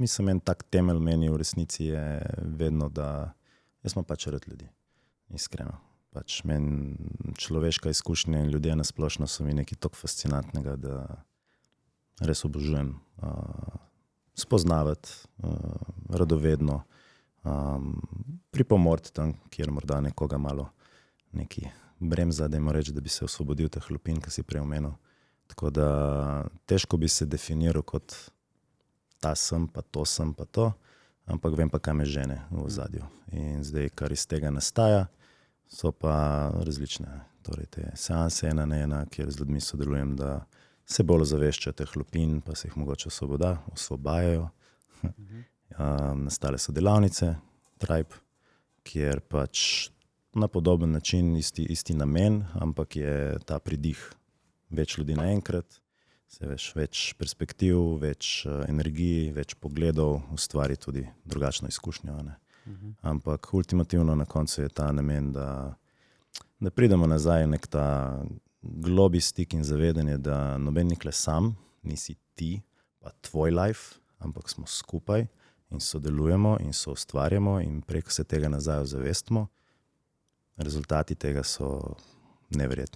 mislim, en tak temelj meni v resnici je vedno, da jaz imam pač rad ljudi, iskreno. Pač meni človeška izkušnja in ljudje na splošno so mi nekaj toliko fascinantnega, da res obožujem spoznavati, radovedno, pripomoriti tam, kjer morda nekoga malo neki bremza, dajmo reči, da bi se osvobodil teh lupin, ki si prej omenil. Tako da težko bi se definiral kot ta sem, pa to, ampak vem pa, kaj me žene v ozadju. In zdaj, kar iz tega nastaja, so pa različne. Torej te seanse 1 na 1, kjer z ljudmi sodelujem, da se bolj ozaveščajo teh lupin, pa se jih mogoče osvobajajo. Nastale so delavnice, Tribe, kjer pač na podoben način isti namen, ampak je ta pridih več ljudi naenkrat, se več perspektiv, več energij, več pogledov, ustvari tudi drugačno izkušnjo, ne. Ampak ultimativno na koncu je ta namen, da pridemo nazaj nek ta globi stik in zavedanje, da noben nikle sam, nisi ti, pa tvoj life, ampak smo skupaj in sodelujemo in soustvarjamo in preko se tega nazaj ozavestimo. Rezultati tega so neverjetni.